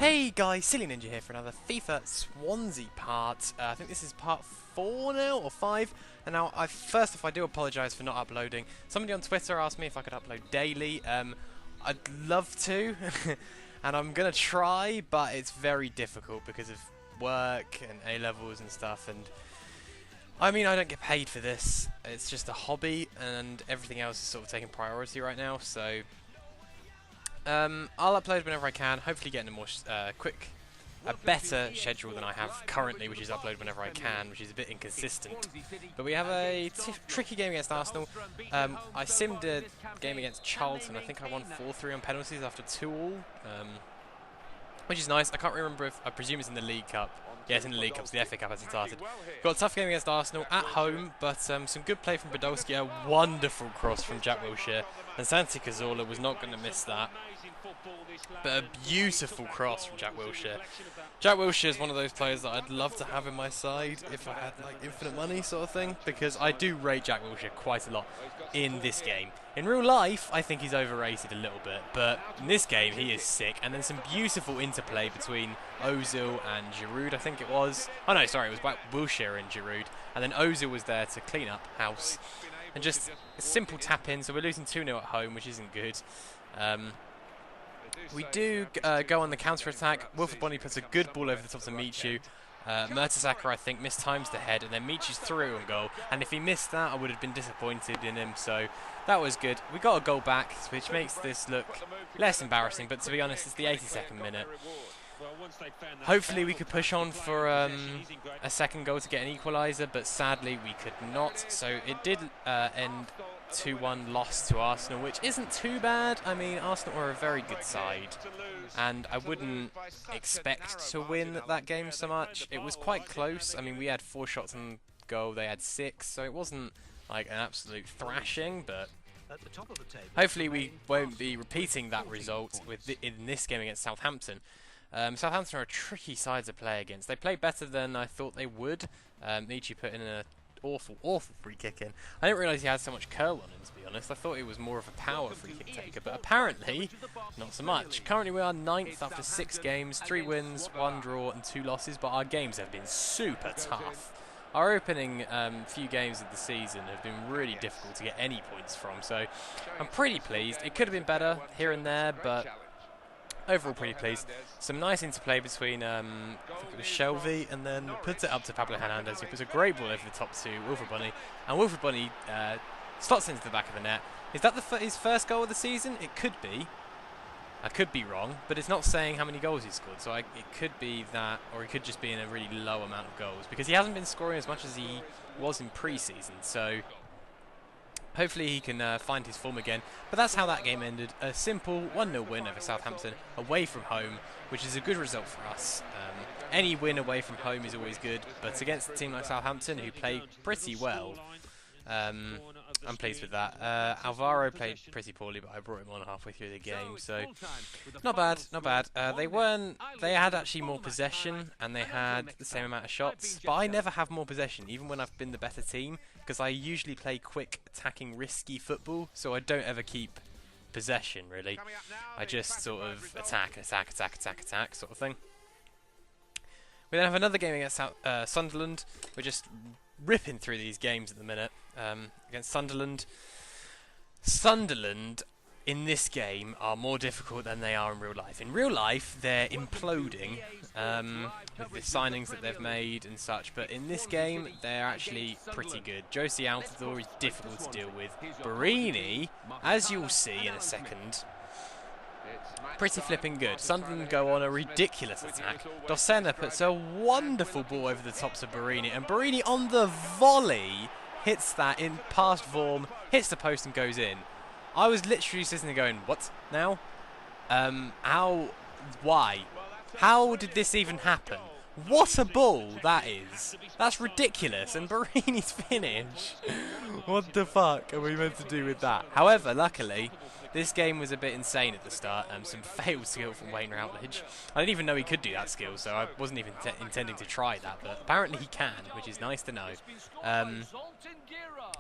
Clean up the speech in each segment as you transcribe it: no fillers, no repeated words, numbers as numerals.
Hey guys, Silly Ninja here for another FIFA Swansea part. I think this is part 4 now, or 5. And now, first off, I do apologise for not uploading. Somebody on Twitter asked me if I could upload daily. I'd love to, and I'm going to try, but it's very difficult because of work and A-levels and stuff. And I mean, I don't get paid for this. It's just a hobby, and everything else is sort of taking priority right now, so I'll upload whenever I can, hopefully getting a more better schedule than I have currently, which is upload whenever I can, which is a bit inconsistent. But we have a tricky game against Arsenal. I simmed a game against Charlton. I think I won 4-3 on penalties after 2-2, which is nice. I can't remember if, I presume it's in the League Cup. Yeah, it's in the League Cup, so the FA Cup hasn't started. Got a tough game against Arsenal at home, but some good play from Podolski, a wonderful cross from Jack Wilshere, and Santi Cazorla was not going to miss that. But a beautiful cross from Jack Wilshere. Jack Wilshere is one of those players that I'd love to have in my side if I had like infinite money sort of thing, because I do rate Jack Wilshere quite a lot in this game. In real life, I think he's overrated a little bit, but in this game, he is sick. And then some beautiful interplay between Ozil and Giroud, I think it was. Oh no, sorry, it was Wilshere and Giroud. And then Ozil was there to clean up house. And just a simple tap in, so we're losing 2-0 at home, which isn't good. We do go on the counter-attack. Wilfred Bonny puts a good ball over the top to Michu. Mertesacker, I think, mistimes the head, and then Michu's through on goal. And if he missed that, I would have been disappointed in him, so that was good. We got a goal back, which makes this look less embarrassing, but to be honest, it's the 82nd minute. Hopefully we could push on for a second goal to get an equaliser, but sadly we could not. So it did end 2-1 loss to Arsenal, which isn't too bad. I mean, Arsenal are a very good side, and I wouldn't expect to win that game so much. It was quite close. I mean, we had 4 shots on goal, they had 6, so it wasn't like an absolute thrashing, but hopefully we won't be repeating that result in this game against Southampton. Southampton are a tricky side to play against. They play better than I thought they would. Michu put in an awful free kick in. I didn't realise he had so much curl on him, to be honest. I thought he was more of a power free kick taker, but apparently not so much. Currently we are 9th after 6 games, 3 wins, 1 draw and 2 losses, but our games have been super tough. Our opening few games of the season have been really difficult to get any points from, so I'm pretty pleased. It could have been better here and there, but overall pretty pleased. Some nice interplay between, I think it was Shelby, and then puts it up to Pablo Hernandez, who puts a great ball over the top to Wilfred Bonny, and Wilfred Bonny slots into the back of the net. Is that his first goal of the season? It could be. I could be wrong, but it's not saying how many goals he's scored, so it could be that, or he could just be in a really low amount of goals, because he hasn't been scoring as much as he was in pre-season, so hopefully he can find his form again. But that's how that game ended. A simple 1-0 win over Southampton away from home, which is a good result for us. Any win away from home is always good, but against a team like Southampton, who play pretty well, I'm pleased with that. Alvaro played pretty poorly, but I brought him on halfway through the game, so not bad, not bad. They had actually more possession, and they had the same amount of shots, but I never have more possession, even when I've been the better team, because I usually play quick, attacking, risky football, so I don't ever keep possession, really. I just sort of attack sort of thing. We then have another game against Sunderland. We're just ripping through these games at the minute. Against Sunderland. Sunderland in this game are more difficult than they are in real life. In real life, they're imploding with the signings that they've made and such, but in this game, they're actually pretty good. Josie Altidore is difficult to deal with. Barini, as you'll see in a second, pretty flipping good. Sunderland go on a ridiculous attack. Dossena puts a wonderful ball over the top to Barini, and Barini on the volley hits that in past form, hits the post and goes in. I was literally sitting there going, what now? Why? How did this even happen? What a ball that is. That's ridiculous. And Barini's finish. What the fuck are we meant to do with that? However, luckily, this game was a bit insane at the start. Some failed skill from Wayne Routledge. I didn't even know he could do that skill, so I wasn't even intending to try that. But apparently he can, which is nice to know.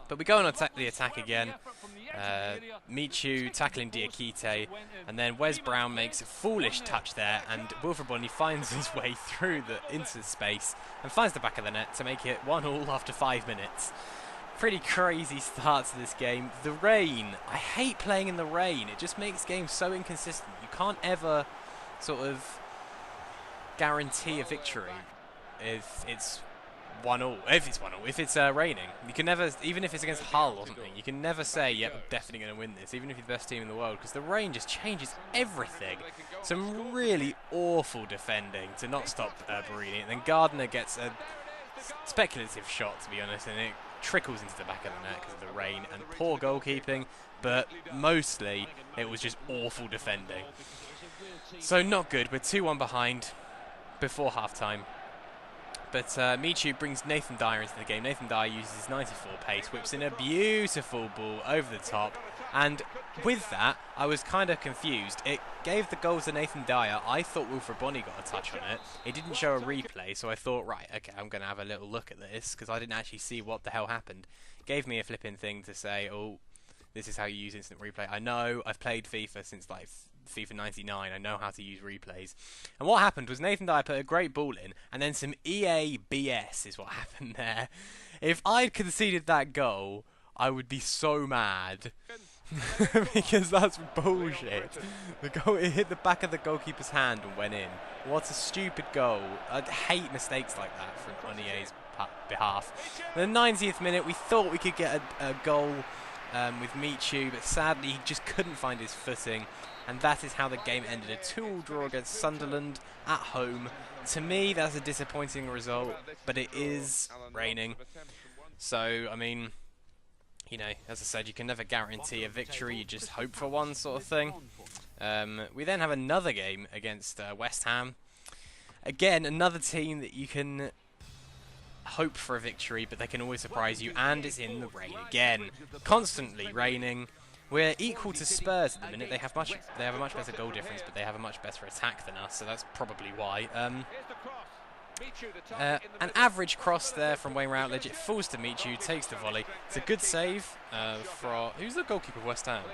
But we go on the attack again. Michu tackling Diakite, and then Wes Brown makes a foolish touch there, and Wilfred Bonney finds his way through into space and finds the back of the net to make it 1-1 after 5 minutes. Pretty crazy start to this game. The rain, I hate playing in the rain. It just makes games so inconsistent. You can't ever sort of guarantee a victory if it's 1-1. If it's raining, you can never, even if it's against Hull or something, you can never say, "Yep, I'm definitely going to win this," even if you're the best team in the world, because the rain just changes everything. Some really awful defending to not stop Barini, and then Gardner gets a speculative shot, to be honest, and it trickles into the back of the net because of the rain and poor goalkeeping, but mostly it was just awful defending. So not good. We're 2-1 behind before half-time. But Michu brings Nathan Dyer into the game. Nathan Dyer uses his 94 pace, whips in a beautiful ball over the top. And with that, I was kind of confused. It gave the goal to Nathan Dyer. I thought Wilfred Bonney got a touch on it. It didn't show a replay, so I thought, right, okay, I'm going to have a little look at this, because I didn't actually see what the hell happened. It gave me a flipping thing to say, oh, this is how you use instant replay. I know, I've played FIFA since like FIFA 99, I know how to use replays. And what happened was Nathan Dyer put a great ball in, and then some EA BS is what happened there. If I'd conceded that goal, I would be so mad. Because that's bullshit. The goal, it hit the back of the goalkeeper's hand and went in. What a stupid goal. I hate mistakes like that on EA's behalf. In the 90th minute, we thought we could get a goal with Michu, but sadly he just couldn't find his footing. And that is how the game ended. A 2-2 draw against Sunderland at home. To me, that's a disappointing result, but it is raining. So, I mean, you know, as I said, you can never guarantee a victory. You just hope for one, sort of thing. We then have another game against West Ham. Again, another team that you can hope for a victory, but they can always surprise you. And it's in the rain again. Constantly raining. We're equal to Spurs at the minute. They have a much better goal difference, but they have a much better attack than us, so that's probably why. An average cross there from Wayne Routledge. It falls to Michu, takes the volley. It's a good save for... Who's the goalkeeper of West Ham?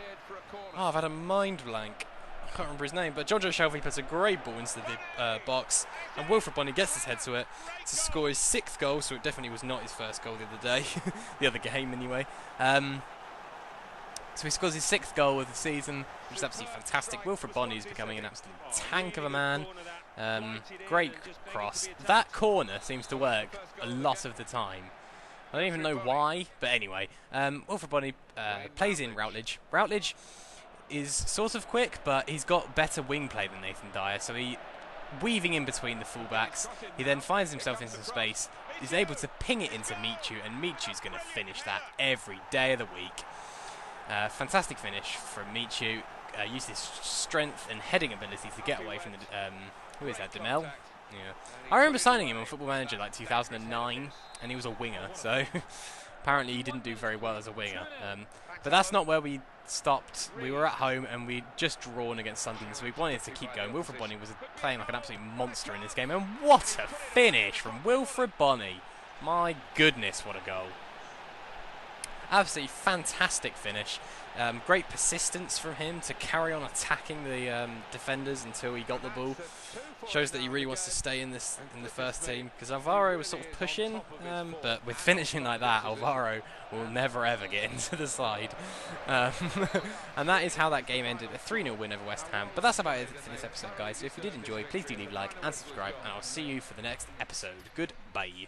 Oh, I've had a mind blank. I can't remember his name, but Jonjo Shelvey puts a great ball into the box, and Wilfred Bonney gets his head to it to score his 6th goal, so it definitely was not his first goal the other day. The other game, anyway. So he scores his 6th goal of the season, which is absolutely fantastic. Wilfred Bonney is becoming an absolute tank of a man. Great cross. That corner seems to work a lot of the time. I don't even know why, but anyway. Wilfred Bonney plays in Routledge. Routledge is sort of quick, but he's got better wing play than Nathan Dyer, so he, weaving in between the fullbacks, he then finds himself into space, is able to ping it into Michu, and Michu's going to finish that every day of the week. Fantastic finish from Michu. Used his strength and heading ability to get away from the... who is that, Demel? Yeah. I remember signing him on Football Manager like 2009, and he was a winger, so apparently he didn't do very well as a winger. But that's not where we stopped. We were at home, and we'd just drawn against Sunderland, so we wanted to keep going. Wilfred Bonney was playing like an absolute monster in this game, and what a finish from Wilfred Bonney. My goodness, what a goal. Absolutely fantastic finish. Great persistence from him to carry on attacking the defenders until he got the ball. Shows that he really wants to stay in the first team, because Alvaro was sort of pushing, but with finishing like that, Alvaro will never ever get into the side. And that is how that game ended, a 3-0 win over West Ham. But that's about it for this episode, guys. So if you did enjoy, please do leave a like and subscribe, and I'll see you for the next episode. Goodbye.